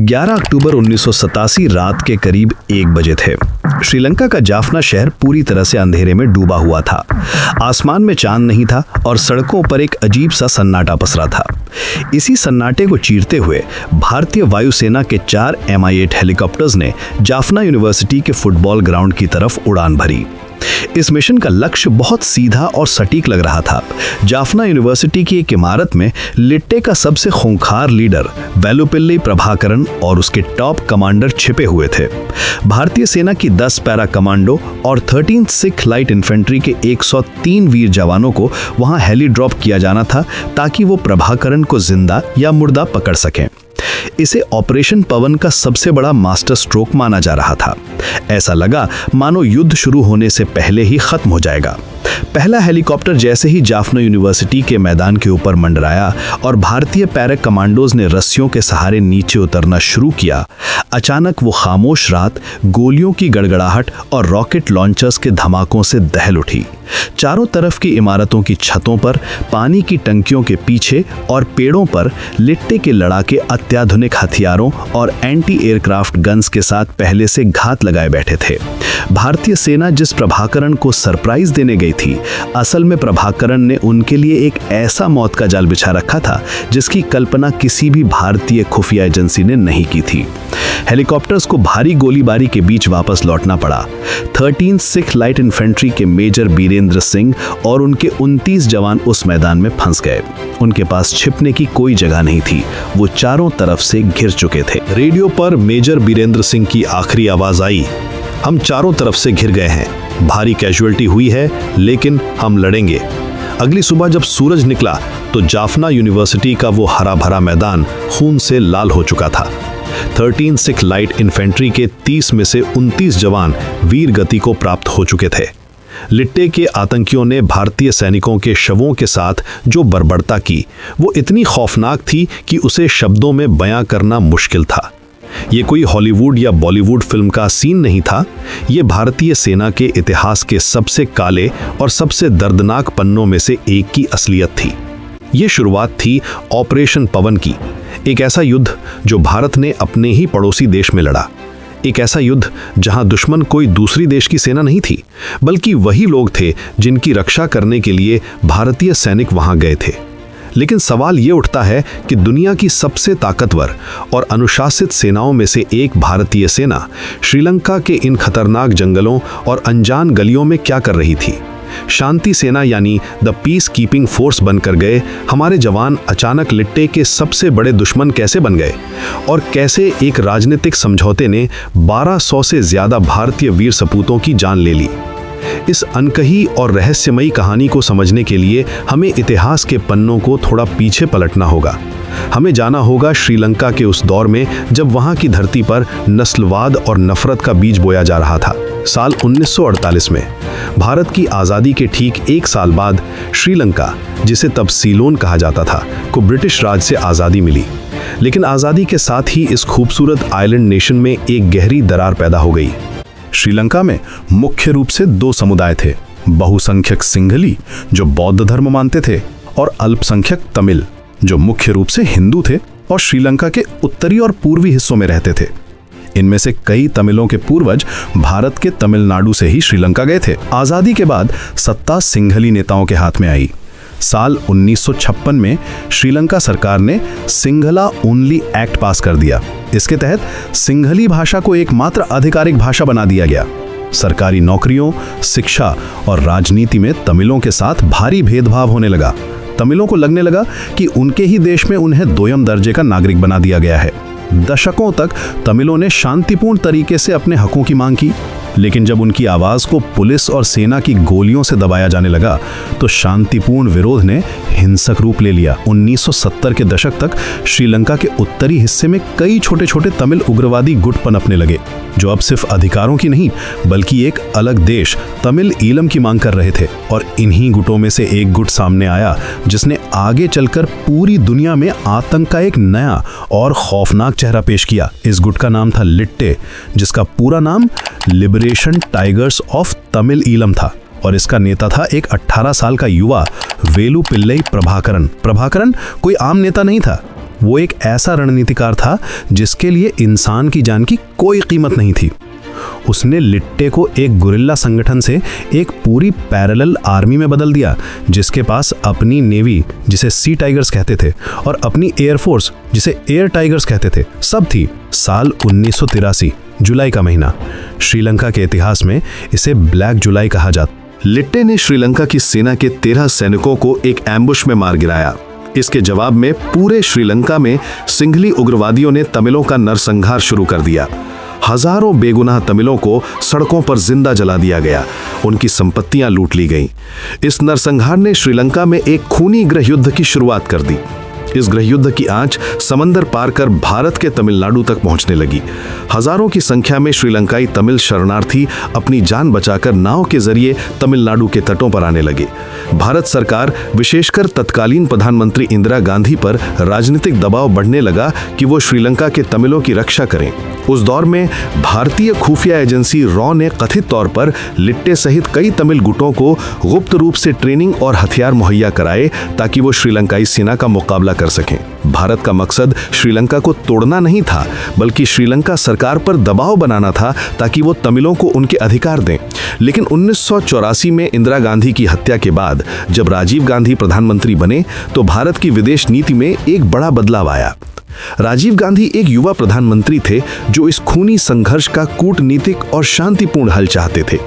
11 अक्टूबर 1987 रात के करीब 1 बजे थे। श्रीलंका का जाफना शहर पूरी तरह से अंधेरे में डूबा हुआ था। आसमान में चांद नहीं था और सड़कों पर एक अजीब सा सन्नाटा पसरा था। इसी सन्नाटे को चीरते हुए भारतीय वायुसेना के 4 Mi-8 हेलीकॉप्टर्स ने जाफना यूनिवर्सिटी के फुटबॉल ग्राउंड की तरफ उड़ान भरी। इस मिशन का लक्ष्य बहुत सीधा और सटीक लग रहा था। जाफना यूनिवर्सिटी की एक इमारत में लिट्टे का सबसे खूंखार लीडर वेलुपिल्ली प्रभाकरन और उसके टॉप कमांडर छिपे हुए थे। भारतीय सेना की 10 पैरा कमांडो और 13 सिख लाइट इन्फेंट्री के 103 वीर जवानों को वहां हेली ड्रॉप किया जाना था ताकि वो प्रभाकरन को जिंदा या मुर्दा पकड़ सकें। इसे ऑपरेशन पवन का सबसे बड़ा मास्टर स्ट्रोक माना जा रहा था। ऐसा लगा मानो युद्ध शुरू होने से पहले ही खत्म हो जाएगा। पहला हेलीकॉप्टर जैसे ही जाफना यूनिवर्सिटी के मैदान के ऊपर मंडराया और भारतीय पैरा कमांडोज ने रस्सियों के सहारे नीचे उतरना शुरू किया, अचानक वो खामोश रात गोलियों की गड़गड़ाहट और रॉकेट लॉन्चर्स के धमाकों से दहल उठी। चारों तरफ की इमारतों की छतों पर, पानी की टंकियों के पीछे और पेड़ों पर लिट्टे के लड़ाके अत्याधुनिक हथियारों और एंटी एयरक्राफ्ट गन्स के साथ पहले से घात लगाए बैठे थे। भारतीय सेना जिस प्रभाकरन को सरप्राइज देने गई थी, असल में प्रभाकरन ने उनके लिए एक ऐसा मौत का जाल बिछा रखा था जिसकी कल्पना किसी भी भारतीय खुफिया एजेंसी ने नहीं की थी। हेलीकॉप्टर्स को भारी गोलीबारी के बीच वापस लौटना पड़ा। 13 सिख लाइट इन्फेंट्री के मेजर बीरेंद्र सिंह और उनके 29 जवान उस मैदान में फंस गए। उनके पास छिपने की कोई जगह नहीं थी, वो चारों तरफ से घिर चुके थे। रेडियो पर मेजर बीरेंद्र सिंह की आखिरी आवाज आई, हम चारों तरफ से घिर गए हैं, भारी कैजुअल्टी हुई है लेकिन हम लड़ेंगे। अगली सुबह जब सूरज निकला तो जाफना यूनिवर्सिटी का वो हरा भरा मैदान खून से लाल हो चुका था। 13 सिख लाइट इन्फेंट्री के 30 में से 29 जवान वीर गति को प्राप्त हो चुके थे। लिट्टे के आतंकियों ने भारतीय सैनिकों के शवों के साथ जो बर्बरता की, वो इतनी खौफनाक थी कि उसे शब्दों में बयां करना मुश्किल था। ये कोई हॉलीवुड या बॉलीवुड फिल्म का सीन नहीं था, ये भारतीय सेना के इतिहास के सबसे काले और सबसे दर्दनाक पन्नों में से एक की असलियत थी। ये शुरुआत थी ऑपरेशन पवन की, एक ऐसा युद्ध जो भारत ने अपने ही पड़ोसी देश में लड़ा। एक ऐसा युद्ध जहां दुश्मन कोई दूसरी देश की सेना नहीं थी, बल्कि वही लोग थे जिनकी रक्षा करने के लिए भारतीय सैनिक वहां गए थे। लेकिन सवाल ये उठता है कि दुनिया की सबसे ताकतवर और अनुशासित सेनाओं में से एक भारतीय सेना श्रीलंका के इन खतरनाक जंगलों और अनजान गलियों में क्या कर रही थी। शांति सेना यानी द पीस कीपिंग फोर्स बनकर गए हमारे जवान अचानक लिट्टे के सबसे बड़े दुश्मन कैसे बन गए, और कैसे एक राजनीतिक समझौते ने 1200 से ज्यादा भारतीय वीर सपूतों की जान ले ली। इस अनकही और रहस्यमयी कहानी को समझने के लिए हमें इतिहास के पन्नों को थोड़ा पीछे पलटना होगा। हमें जाना होगा श्रीलंका के उस दौर में जब वहां की धरती पर नस्लवाद और नफरत का बीज बोया जा रहा था। साल 1948 में भारत की आज़ादी के ठीक 1 साल बाद श्रीलंका, जिसे तब सीलोन कहा जाता था, को ब्रिटिश राज से आज़ादी मिली। लेकिन आज़ादी के साथ ही इस खूबसूरत आइलैंड नेशन में एक गहरी दरार पैदा हो गई। श्रीलंका में मुख्य रूप से 2 समुदाय थे, बहुसंख्यक सिंघली जो बौद्ध धर्म मानते थे और अल्पसंख्यक तमिल जो मुख्य रूप से हिंदू थे और श्रीलंका के उत्तरी और पूर्वी हिस्सों में रहते थे। इनमें से कई तमिलों के पूर्वज भारत के तमिलनाडु से ही श्रीलंका गए थे। आज़ादी के बाद सत्ता सिंघली नेताओं के हाथ में आई। साल 1956 में श्रीलंका सरकार ने सिंघला ओनली एक्ट पास कर दिया। इसके तहत सिंघली भाषा को एकमात्र आधिकारिक भाषा बना दिया गया। सरकारी नौकरियों, शिक्षा और राजनीति में तमिलों के साथ भारी भेदभाव होने लगा। तमिलों को लगने लगा कि उनके ही देश में उन्हें दोयम दर्जे का नागरिक बना दिया गया है। दशकों तक तमिलों ने शांतिपूर्ण तरीके से अपने हकों की मांग की, लेकिन जब उनकी आवाज को पुलिस और सेना की गोलियों से दबाया जाने लगा तो शांतिपूर्ण विरोध ने हिंसक रूप ले लिया। 1970 के दशक तक श्रीलंका के उत्तरी हिस्से में कई छोटे छोटे तमिल उग्रवादी गुट पनपने लगे, जो अब सिर्फ अधिकारों की नहीं बल्कि एक अलग देश तमिल ईलम की मांग कर रहे थे। और इन्हीं गुटों में से एक गुट सामने आया जिसने आगे चलकर पूरी दुनिया में आतंक का एक नया और खौफनाक चेहरा पेश किया। इस गुट का नाम था लिट्टे, जिसका पूरा नाम liberation tigers of Tamil Eelam था, और इसका नेता था एक 18 साल का युवा वेलुपिल्लई प्रभाकरन। प्रभाकरन कोई आम नेता नहीं था, वो एक ऐसा रणनीतिकार था जिसके लिए इंसान की जान की कोई कीमत नहीं थी। उसने लिट्टे को एक गुरिल्ला संगठन से एक पूरी पैरेलल आर्मी में बदल दिया, जिसके पास अपनी नेवी, जिसे सी टाइगर्स कहते थे, और अपनी एयरफोर्स, जिसे एयर टाइगर्स कहते थे, सब थी। साल 1983 जुलाई का महीना, श्रीलंका के इतिहास में इसे ब्लैक जुलाई कहा जाता। लिट्टे ने श्रीलंका की सेना के 13 सैनिकों को एक एम्बुश में मार गिराया। इसके जवाब में पूरे श्रीलंका में सिंघली उग्रवादियों ने तमिलों का नरसंहार शुरू कर दिया। हजारों बेगुनाह तमिलों को सड़कों पर जिंदा जला दिया गया, उनकी संपत्तियां लूट ली गईं। इस नरसंहार ने श्रीलंका में एक खूनी गृह युद्ध की शुरुआत कर दी। इस गृह युद्ध की आंच समंदर पार कर भारत के तमिलनाडु तक पहुंचने लगी। हजारों की संख्या में श्रीलंकाई तमिल शरणार्थी अपनी जान बचाकर नाव के जरिए तमिलनाडु के तटों पर आने लगे। भारत सरकार, विशेषकर तत्कालीन प्रधानमंत्री इंदिरा गांधी पर राजनीतिक दबाव बढ़ने लगा कि वो श्रीलंका के तमिलों की रक्षा करें। उस दौर में भारतीय खुफिया एजेंसी रॉ ने कथित तौर पर लिट्टे सहित कई तमिल गुटों को गुप्त रूप से ट्रेनिंग और हथियार मुहैया कराए ताकि वो श्रीलंकाई सेना का मुकाबला कर सकें। भारत का मकसद श्रीलंका को तोड़ना नहीं था, बल्कि श्रीलंका सरकार पर दबाव बनाना था ताकि वो तमिलों को उनके अधिकार दें। लेकिन 1984 में इंदिरा गांधी की हत्या के बाद जब राजीव गांधी प्रधानमंत्री बने तो भारत की विदेश नीति में एक बड़ा बदलाव आया। राजीव गांधी एक युवा प्रधानमंत्री थे जो इस खूनी संघर्ष का कूटनीतिक और शांतिपूर्ण हल चाहते थे।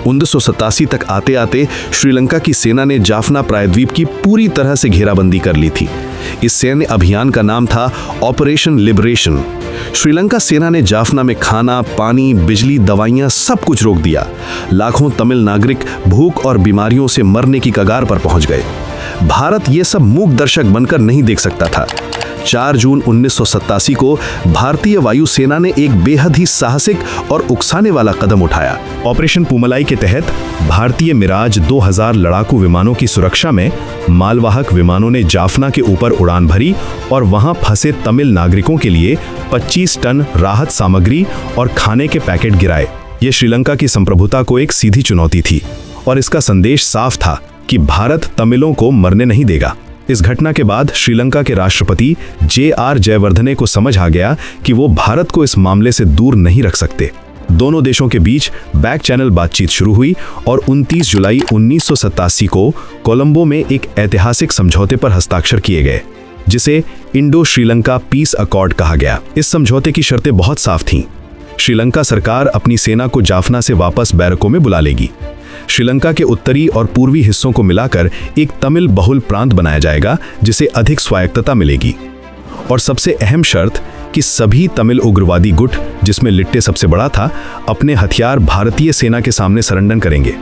1987 तक आते आते श्रीलंका की सेना ने जाफना प्रायद्वीप की पूरी तरह से घेराबंदी कर ली थी। इस सैन्य अभियान का नाम था ऑपरेशन लिबरेशन। श्रीलंका सेना ने जाफना में खाना, पानी, बिजली, दवाइयां सब कुछ रोक दिया। लाखों तमिल नागरिक भूख और बीमारियों से मरने की कगार पर पहुंच गए। भारत ये सब मूक दर्शक बनकर नहीं देख सकता था। 4 जून 1987 को भारतीय वायुसेना ने एक बेहद ही साहसिक और उकसाने वाला कदम उठाया। ऑपरेशन पूमलाई के तहत भारतीय मिराज 2000 लड़ाकू विमानों की सुरक्षा में मालवाहक विमानों ने जाफना के ऊपर उड़ान भरी और वहां फंसे तमिल नागरिकों के लिए 25 टन राहत सामग्री और खाने के पैकेट गिराए। ये श्रीलंका की संप्रभुता को एक सीधी चुनौती थी और इसका संदेश साफ था कि भारत तमिलों को मरने नहीं देगा। इस घटना के बाद श्रीलंका के राष्ट्रपति JR जयवर्धने को समझ आ गया कि वो भारत को इस मामले से दूर नहीं रख सकते। दोनों देशों के बीच बैक चैनल बातचीत शुरू हुई और 29 जुलाई 1987 को कोलंबो में एक ऐतिहासिक समझौते पर हस्ताक्षर किए गए, जिसे इंडो श्रीलंका पीस अकॉर्ड कहा गया। इस समझौते की शर्तें बहुत साफ थीं। श्रीलंका सरकार अपनी सेना को जाफना से वापस बैरकों में बुला लेगी। श्रीलंका के उत्तरी और पूर्वी हिस्सों को मिलाकर एक तमिल बहुल प्रांत बनाया जाएगा जिसे अधिक स्वायत्तता मिलेगी। और सबसे अहम शर्त कि सभी तमिल उग्रवादी गुट, जिसमें लिट्टे सबसे बड़ा था, अपने हथियार भारतीय सेना के सामने सरेंडर करेंगे।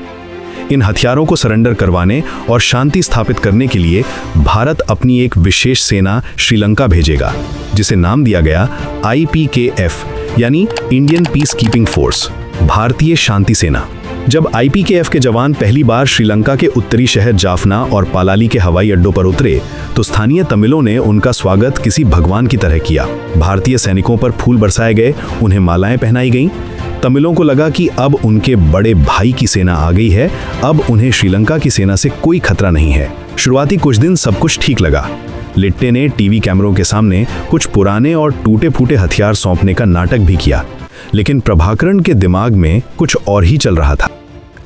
इन हथियारों को सरेंडर करवाने और शांति स्थापित करने के लिए भारत अपनी एक विशेष सेना श्रीलंका भेजेगा, जिसे नाम दिया गया IPKF यानी इंडियन पीस कीपिंग फोर्स, भारतीय शांति सेना। जब IPKF के जवान पहली बार श्रीलंका के उत्तरी शहर जाफना और पालाली के हवाई अड्डों पर उतरे तो स्थानीय तमिलों ने उनका स्वागत किसी भगवान की तरह किया। भारतीय सैनिकों पर फूल बरसाए गए, उन्हें मालाएं पहनाई गईं। तमिलों को लगा कि अब उनके बड़े भाई की सेना आ गई है, अब उन्हें श्रीलंका की सेना से कोई खतरा नहीं है। शुरुआती कुछ दिन सब कुछ ठीक लगा। लिट्टे ने टीवी कैमरों के सामने कुछ पुराने और टूटे फूटे हथियार सौंपने का नाटक भी किया, लेकिन प्रभाकरण के दिमाग में कुछ और ही चल रहा था।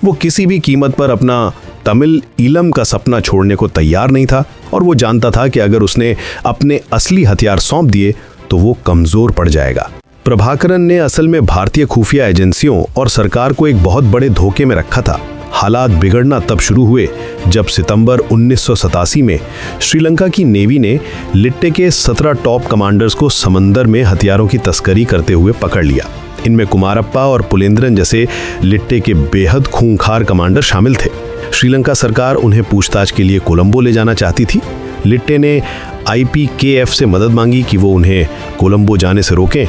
वो किसी भी कीमत पर अपना तमिल ईलम का सपना छोड़ने को तैयार नहीं था और वो जानता था कि अगर उसने अपने असली हथियार सौंप दिए तो वो कमजोर पड़ जाएगा। प्रभाकरण ने असल में भारतीय खुफिया एजेंसियों और सरकार को एक बहुत बड़े धोखे में रखा था। हालात बिगड़ना तब शुरू हुए जब सितंबर 1987 में श्रीलंका की नेवी ने लिट्टे के 17 टॉप कमांडर्स को समंदर में हथियारों की तस्करी करते हुए पकड़ लिया। इनमें कुमारप्पा और पुलेंद्रन जैसे लिट्टे के बेहद खूंखार कमांडर शामिल थे। श्रीलंका सरकार उन्हें पूछताछ के लिए कोलंबो ले जाना चाहती थी। लिट्टे ने IPKF से मदद मांगी कि वो उन्हें कोलंबो जाने से रोकें।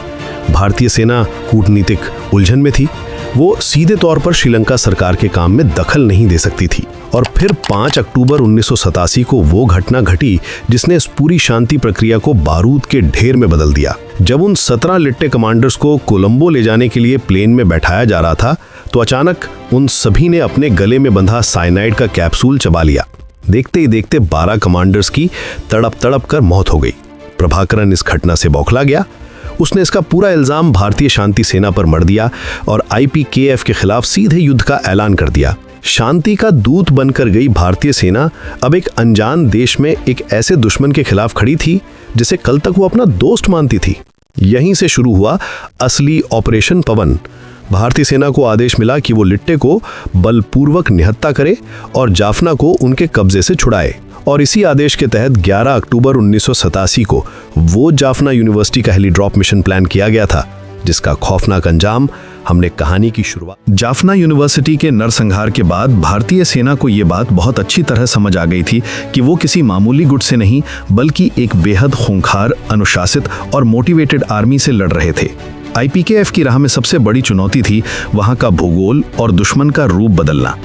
भारतीय सेना कूटनीतिक उलझन में थी। वो सीधे तौर पर श्रीलंका सरकार के काम में दखल नहीं दे सकती थी। और फिर 5 अक्टूबर 1987 को वो घटना घटी जिसने इस पूरी शांति प्रक्रिया को बारूद के ढेर में बदल दिया। जब उन 17 लिट्टे कमांडर्स को कोलंबो ले जाने के लिए प्लेन में बैठाया जा रहा था तो अचानक उन सभी ने अपने गले में बंधा साइनाइड का कैप्सूल चबा लिया। देखते ही देखते 12 कमांडर्स की तड़प तड़प कर मौत हो गई। प्रभाकरन इस घटना से बौखला गया। उसने इसका पूरा इल्जाम भारतीय शांति सेना पर मढ़ दिया और IPKF के खिलाफ सीधे युद्ध का ऐलान कर दिया। शांति का दूत बनकर गई भारतीय सेना अब एक अनजान देश में एक ऐसे दुश्मन के खिलाफ खड़ी थी जिसे कल तक वो अपना दोस्त मानती थी। यहीं से शुरू हुआ असली ऑपरेशन पवन। भारतीय सेना को आदेश मिला कि वो लिट्टे को बलपूर्वक निहत्था करे और जाफना को उनके कब्जे से छुड़ाए, और इसी आदेश के तहत 11 अक्टूबर 1987 को वो जाफना यूनिवर्सिटी का हेली ड्रॉप मिशन प्लान किया गया था, जिसका खौफनाक अंजाम हमने कहानी की शुरुआत। जाफना यूनिवर्सिटी के नरसंहार के बाद भारतीय सेना को ये बात बहुत अच्छी तरह समझ आ गई थी कि वो किसी मामूली गुट से नहीं बल्कि एक बेहद खूंखार, अनुशासित और मोटिवेटेड आर्मी से लड़ रहे थे। IPKF की राह में सबसे बड़ी चुनौती थी वहां का भूगोल और दुश्मन का रूप बदलना।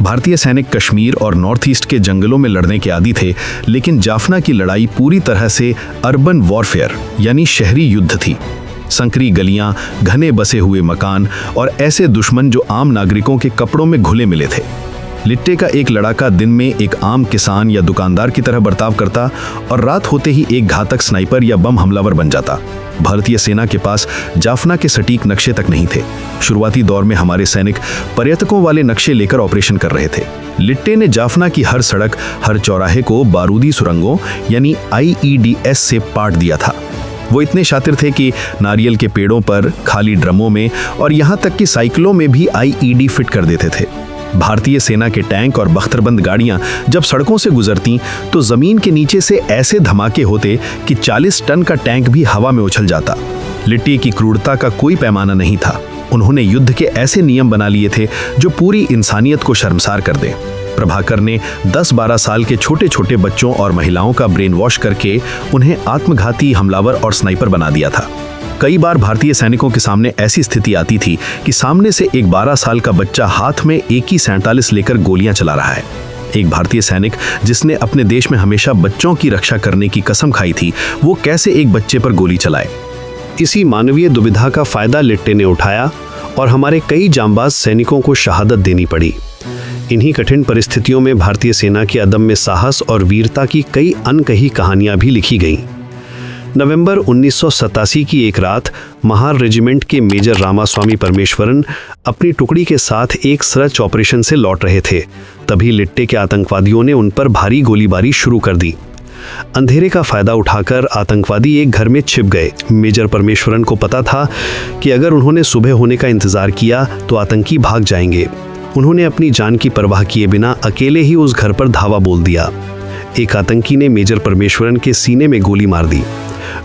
भारतीय सैनिक कश्मीर और नॉर्थ ईस्ट के जंगलों में लड़ने के आदी थे, लेकिन जाफना की लड़ाई पूरी तरह से अर्बन वॉरफेयर यानी शहरी युद्ध थी। संकरी गलियां, घने बसे हुए मकान और ऐसे दुश्मन जो आम नागरिकों के कपड़ों में घुले मिले थे। लिट्टे का एक लड़ाका दिन में एक आम किसान या दुकानदार की तरह बर्ताव करता और रात होते ही एक घातक स्नाइपर या बम हमलावर बन जाता। भारतीय सेना के पास जाफना के सटीक नक्शे तक नहीं थे। शुरुआती दौर में हमारे सैनिक पर्यटकों वाले नक्शे लेकर ऑपरेशन कर रहे थे। लिट्टे ने जाफना की हर सड़क, हर चौराहे को बारूदी सुरंगों यानी IEDs से पाट दिया था। वो इतने शातिर थे कि नारियल के पेड़ों पर, खाली ड्रमों में और यहाँ तक कि साइकिलों में भी IED फिट कर देते थे। भारतीय सेना के टैंक और बख्तरबंद गाड़ियां जब सड़कों से गुजरती तो जमीन के नीचे से ऐसे धमाके होते कि 40 टन का टैंक भी हवा में उछल जाता। लिट्टे की क्रूरता का कोई पैमाना नहीं था। उन्होंने युद्ध के ऐसे नियम बना लिए थे जो पूरी इंसानियत को शर्मसार कर दें। प्रभाकर ने 10-12 साल के छोटे छोटे बच्चों और महिलाओं का ब्रेन वॉश करके उन्हें आत्मघाती हमलावर और स्नाइपर बना दिया था। कई बार भारतीय सैनिकों के सामने ऐसी स्थिति आती थी कि सामने से एक 12 साल का बच्चा हाथ में AK-47 लेकर गोलियां चला रहा है। एक भारतीय सैनिक जिसने अपने देश में हमेशा बच्चों की रक्षा करने की कसम खाई थी, वो कैसे एक बच्चे पर गोली चलाए। इसी मानवीय दुविधा का फायदा लिट्टे ने उठाया और हमारे कई जांबाज सैनिकों को शहादत देनी पड़ी। इन्हीं कठिन परिस्थितियों में भारतीय सेना के अदम्य साहस और वीरता की कई अनकही कहानियां भी लिखी गईं। नवंबर 1987 की एक रात महार रेजिमेंट के मेजर रामास्वामी परमेश्वरन अपनी टुकड़ी के साथ एक सर्च ऑपरेशन से लौट रहे थे। तभी लिट्टे के आतंकवादियों ने उन पर भारी गोलीबारी शुरू कर दी। अंधेरे का फायदा उठाकर आतंकवादी एक घर में छिप गए। मेजर परमेश्वरन को पता था कि अगर उन्होंने सुबह होने का इंतजार किया तो आतंकी भाग जाएंगे। उन्होंने अपनी जान की परवाह किए बिना अकेले ही उस घर पर धावा बोल दिया। एक आतंकी ने मेजर परमेश्वरन के सीने में गोली मार दी।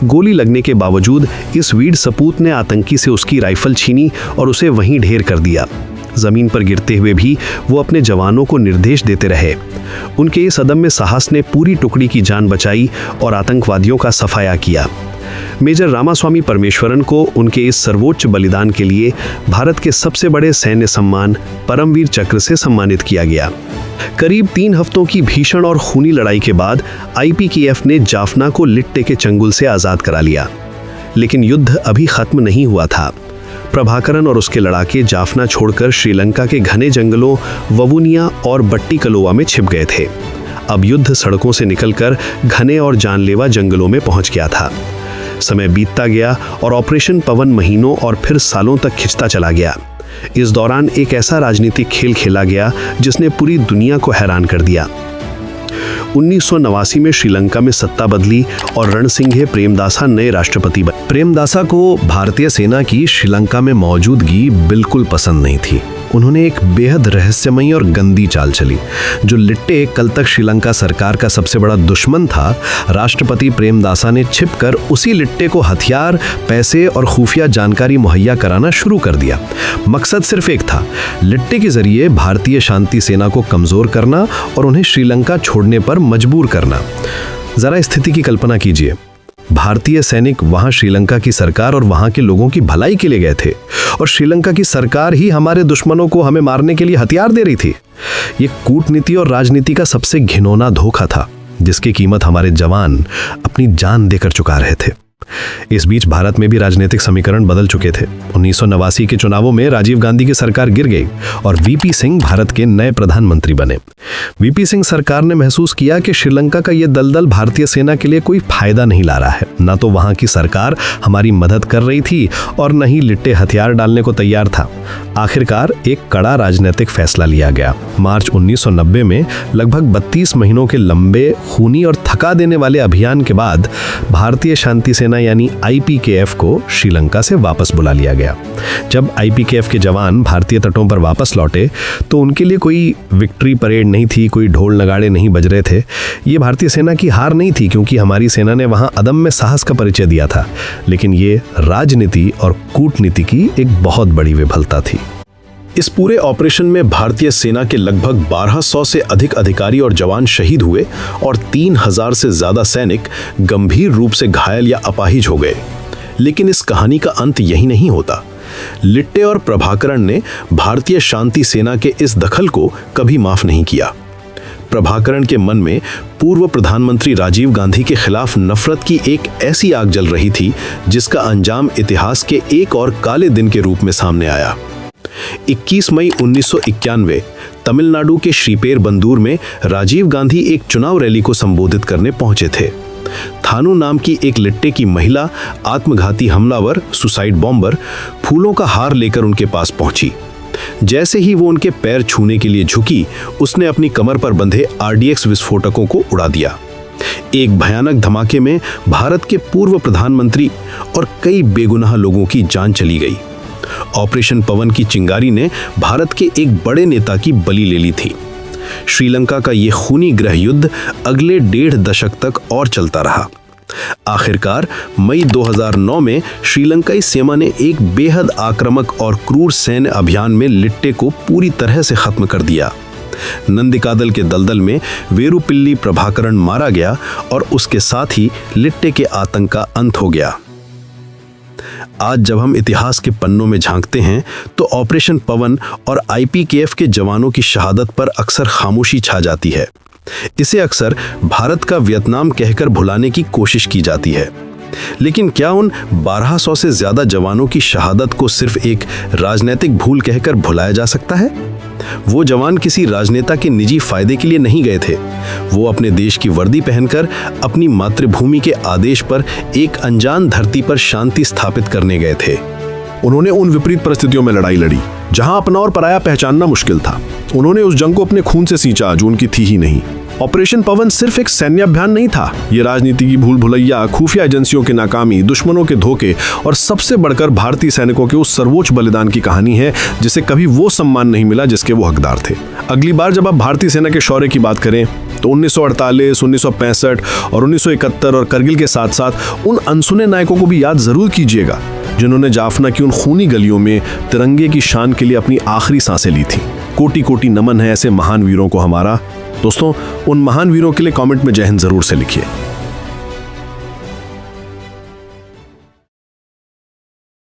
गोली लगने के बावजूद इस वीर सपूत ने आतंकी से उसकी राइफल छीनी और उसे वहीं ढेर कर दिया। जमीन पर गिरते हुए भी वो अपने जवानों को निर्देश देते रहे। उनके इस अदम्य साहस ने पूरी टुकड़ी की जान बचाई और आतंकवादियों का सफाया किया। मेजर रामास्वामी परमेश्वरन को उनके इस सर्वोच्च बलिदान के लिए भारत के सबसे बड़े सैन्य सम्मान परमवीर चक्र से सम्मानित किया गया। करीब 3 हफ्तों की भीषण और खूनी लड़ाई के बाद IPKF ने जाफना को लिट्टे के चंगुल से आजाद करा लिया। लेकिन युद्ध अभी खत्म नहीं हुआ था। प्रभाकरन और उसके लड़ाके जाफना छोड़कर श्रीलंका के घने जंगलों ववुनिया और बट्टिकलोवा में छिप गए थे। अब युद्ध सड़कों से निकलकर घने और जानलेवा जंगलों में पहुंच गया था। समय बीतता गया और ऑपरेशन पवन महीनों और फिर सालों तक खिंचता चला गया। इस दौरान एक ऐसा राजनीतिक खेल खेला गया जिसने पूरी दुनिया को हैरान कर दिया। 1989 में श्रीलंका में सत्ता बदली और रणसिंघे प्रेमदासा नए राष्ट्रपति बने। प्रेमदासा को भारतीय सेना की श्रीलंका में मौजूदगी बिल्कुल पसंद नहीं थी। उन्होंने एक बेहद रहस्यमयी और गंदी चाल चली। जो लिट्टे कल तक श्रीलंका सरकार का सबसे बड़ा दुश्मन था, राष्ट्रपति प्रेमदासा ने छिपकर उसी लिट्टे को हथियार, पैसे और खुफिया जानकारी मुहैया कराना शुरू कर दिया। मकसद सिर्फ एक था, लिट्टे के जरिए भारतीय शांति सेना को कमजोर करना और उन्हें श्रीलंका छोड़ने पर मजबूर करना। जरा स्थिति की कल्पना कीजिए, भारतीय सैनिक वहां श्रीलंका की सरकार और वहां के लोगों की भलाई के लिए गए थे और श्रीलंका की सरकार ही हमारे दुश्मनों को हमें मारने के लिए हथियार दे रही थी। ये कूटनीति और राजनीति का सबसे घिनौना धोखा था, जिसकी कीमत हमारे जवान अपनी जान देकर चुका रहे थे। इस बीच भारत में भी राजनीतिक समीकरण बदल चुके थे। 1989 के चुनावों में राजीव गांधी की सरकार गिर गई और वीपी सिंह भारत के नए प्रधानमंत्री बने। वीपी सिंह सरकार ने महसूस किया कि श्रीलंका का यह दलदल भारतीय सेना के लिए कोई फायदा नहीं ला रहा है। न तो वहां की सरकार हमारी मदद कर रही थी और न ही लिट्टे हथियार डालने को तैयार था। आखिरकार एक कड़ा राजनीतिक फैसला लिया गया। मार्च 1990 में लगभग 32 महीनों के लंबे, खूनी और थका देने वाले अभियान के बाद भारतीय शांति सेना यानी आईपीकेएफ को श्रीलंका से वापस बुला लिया गया। जब आईपीकेएफ के जवान भारतीय तटों पर वापस लौटे तो उनके लिए कोई विक्ट्री परेड नहीं थी, कोई ढोल नगाड़े नहीं बज रहे थे। ये भारतीय सेना की हार नहीं थी, क्योंकि हमारी सेना ने वहां अदम्य साहस का परिचय दिया था, लेकिन ये राजनीति और कूटनीति की एक बहुत बड़ी विफलता थी। इस पूरे ऑपरेशन में भारतीय सेना के लगभग 1200 से अधिक अधिकारी और जवान शहीद हुए और 3000 से ज्यादा सैनिक गंभीर रूप से घायल या अपाहिज हो गए। लेकिन इस कहानी का अंत यही नहीं होता। लिट्टे और प्रभाकरण ने भारतीय शांति सेना के इस दखल को कभी माफ नहीं किया। प्रभाकरण के मन में पूर्व प्रधानमंत्री राजीव गांधी के खिलाफ नफरत की एक ऐसी आग जल रही थी जिसका अंजाम इतिहास के एक और काले दिन के रूप में सामने आया। 21 मई 1991 तमिलनाडु के श्रीपेरबंदूर में राजीव गांधी एक चुनाव रैली को संबोधित करने पहुंचे थे। थानू नाम की एक लिट्टे की महिला आत्मघाती हमलावर, सुसाइड बॉम्बर, फूलों का हार लेकर उनके पास पहुंची। जैसे ही वो उनके पैर छूने के लिए झुकी, उसने अपनी कमर पर बंधे आरडीएक्स विस्फोटकों को उड़ा दिया। एक भयानक धमाके में भारत के पूर्व प्रधानमंत्री और कई बेगुनाह लोगों की जान चली गई। ऑपरेशन पवन की चिंगारी ने भारत के एक बड़े नेता की बलि ले ली थी। श्रीलंका का यह खूनी गृह युद्ध अगले 1.5 दशक तक और चलता रहा। आखिरकार मई 2009 में श्रीलंकाई सेना ने एक बेहद आक्रामक और क्रूर सैन्य अभियान में लिट्टे को पूरी तरह से खत्म कर दिया। नंदिकादल के दलदल में वेरुपिल्ली प्रभाकरण मारा गया और उसके साथ ही लिट्टे के आतंक का अंत हो गया। आज जब हम इतिहास के पन्नों में झांकते हैं तो ऑपरेशन पवन और आईपीकेएफ के जवानों की शहादत पर अक्सर खामोशी छा जाती है। इसे अक्सर भारत का वियतनाम कहकर भुलाने की कोशिश की जाती है। लेकिन क्या उन 1200 से ज्यादा जवानों की शहादत को सिर्फ एक राजनीतिक भूल कहकर भुलाया जा सकता है? वो जवान किसी राजनेता के निजी फायदे के लिए नहीं गए थे। वो अपने देश की वर्दी पहनकर अपनी मातृभूमि के आदेश पर एक अनजान धरती पर शांति स्थापित करने गए थे। उन्होंने उन विपरीत परिस्थितियों में लड़ाई लड़ी जहां अपना और पराया पहचानना मुश्किल था। उन्होंने उस जंग को अपने खून से सींचा जो उनकी थी ही नहीं। ऑपरेशन पवन सिर्फ एक सैन्य अभियान नहीं था। ये राजनीति की भूल भुलैया, खुफिया एजेंसियों की नाकामी, दुश्मनों के धोखे और सबसे बढ़कर भारतीय सैनिकों के उस सर्वोच्च बलिदान की कहानी है जिसे कभी वो सम्मान नहीं मिला जिसके वो हकदार थे। अगली बार जब आप भारतीय सेना के शौर्य की बात करें तो 1948, 1965 और 1971 और करगिल के साथ साथ उन अनसुने नायकों को भी याद जरूर कीजिएगा जिन्होंने जाफना की उन खूनी गलियों में तिरंगे की शान के लिए अपनी आखिरी सांसें ली थी। कोटि कोटि नमन है ऐसे महान वीरों को हमारा। दोस्तों, उन महान वीरों के लिए कमेंट में जय हिंद जरूर से लिखिए।